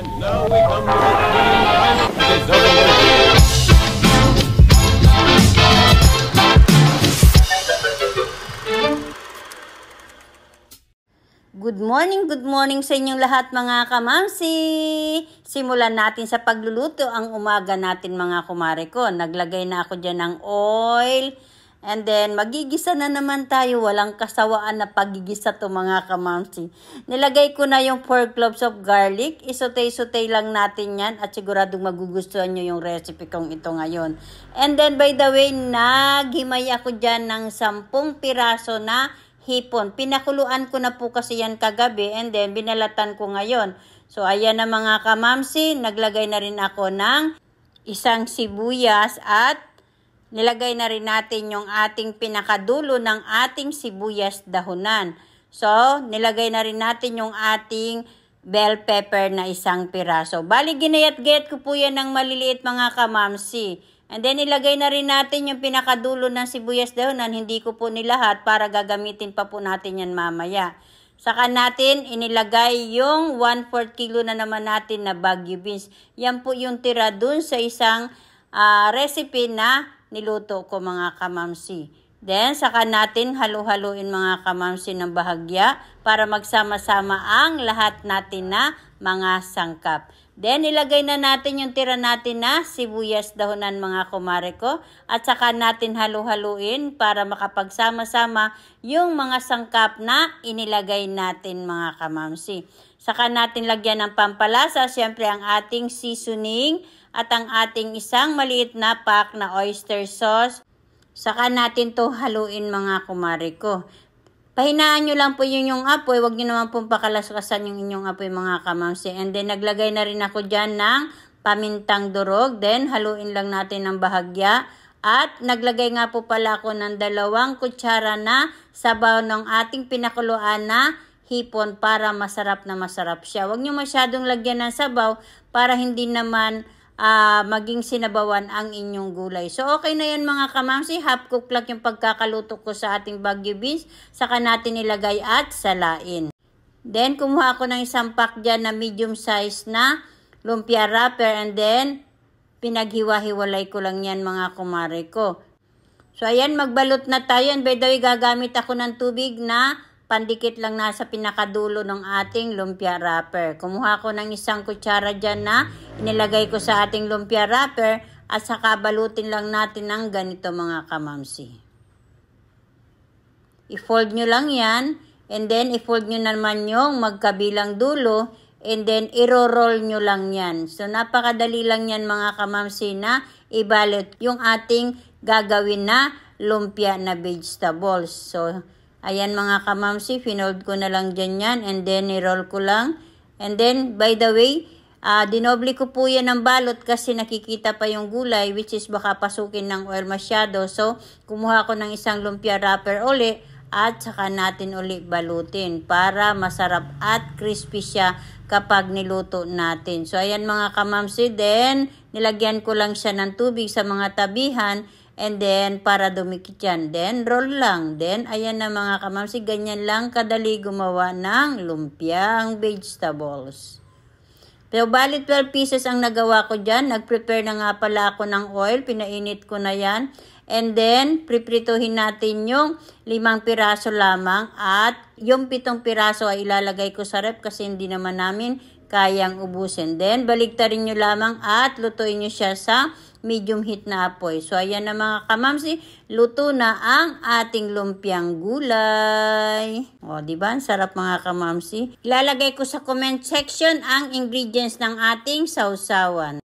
And now we come to the final deserving. Good morning sa inyong lahat mga kamamsi! Simulan natin sa pagluluto ang umaga natin mga kumare ko. Naglagay na ako dyan ng oil. And then, magigisa na naman tayo. Walang kasawaan na pagigisa to mga kamamsi. Nilagay ko na yung 4 cloves of garlic. Isutay-sutay lang natin yan. At siguradong magugustuhan nyo yung recipe kong ito ngayon. And then, by the way, naghimay ako dyan ng 10 piraso na hipon. Pinakuluan ko na po kasi yan kagabi and then binalatan ko ngayon. So, ayan na mga kamamsi. Naglagay na rin ako ng isang sibuyas at nilagay na rin natin yung ating pinakadulo ng ating sibuyas dahunan. So, nilagay na rin natin yung ating bell pepper na 1 piraso. Bali, ginayat-gayat ko po yan ng maliliit mga kamamsi. And then, ilagay na rin natin yung pinakadulo ng sibuyas dahunan. Hindi ko po nilahat para gagamitin pa po natin yan mamaya. Saka natin inilagay yung 1/4 kilo na naman natin na Baguio beans. Yan po yung tira dun sa isang recipe na niluto ko mga kamamsi. Then, saka natin halu-haluin mga kamamsi ng bahagya para magsama-sama ang lahat natin na mga sangkap. Then, ilagay na natin yung tira natin na sibuyas dahunan mga kumare ko. At saka natin halu-haluin para makapagsama-sama yung mga sangkap na inilagay natin mga kamamsi. Saka natin lagyan ng pampalasa, siyempre ang ating seasoning at ang ating isang maliit na pack na oyster sauce. Saka natin to haluin mga kumare ko. Pahinaan nyo lang po yung apoy. Huwag nyo naman pong pakalaskasan yung inyong apoy mga kamamsi. And then, naglagay na rin ako dyan ng pamintang durog. Then, haluin lang natin ng bahagya. At, naglagay nga po pala ako ng 2 kutsara na sabaw ng ating pinakuluan na hipon para masarap na masarap siya. Huwag nyo masyadong lagyan ng sabaw para hindi naman maging sinabawan ang inyong gulay. So, okay na yan mga kamamsi. Half cook lang yung pagkakaluto ko sa ating Baguio beans. Saka natin ilagay at salain. Then, kumuha ako ng 1 pack dyan na medium size na lumpia wrapper. And then, pinaghiwa-hiwalay ko lang yan mga kumare ko. So, ayan, magbalot na tayo. And by the way, gagamit ako ng tubig na pandikit lang nasa pinakadulo ng ating lumpia wrapper. Kumuha ko ng 1 kutsara dyan na inilagay ko sa ating lumpia wrapper at saka balutin lang natin ng ganito mga kamamsi. I-fold nyo lang yan and then i-fold nyo naman yung magkabilang dulo and then i-roll nyo lang yan. So napakadali lang yan mga kamamsi na ibalot yung ating gagawin na lumpia na vegetables. So ayan mga kamamsi, finold ko na lang dyan yan and then i-roll ko lang. And then, by the way, dinoble ko po yan ng balot kasi nakikita pa yung gulay which is baka pasukin ng oil masyado. So, kumuha ko ng 1 lumpia wrapper uli at saka natin uli balutin para masarap at crispy siya kapag niluto natin. So, ayan mga kamamsi, then nilagyan ko lang siya ng tubig sa mga tabihan. And then, para dumikit yan. Then, roll lang. Then, ayan na mga kamamsi, ganyan lang kadali gumawa ng lumpiang vegetables. Pero, bali 12 pieces ang nagawa ko dyan. Nag-prepare na nga pala ako ng oil. Pinainit ko na yan. And then, priprituhin natin yung 5 piraso lamang. At yung 7 piraso ay ilalagay ko sa ref kasi hindi naman namin kayang ubusin. Then, baligtarin nyo lamang at lutuin nyo siya sa medium heat na apoy. So, ayan na mga kamamsi, luto na ang ating lumpiang gulay. O, diba? Ang sarap mga kamamsi. Ilalagay ko sa comment section ang ingredients ng ating sausawan.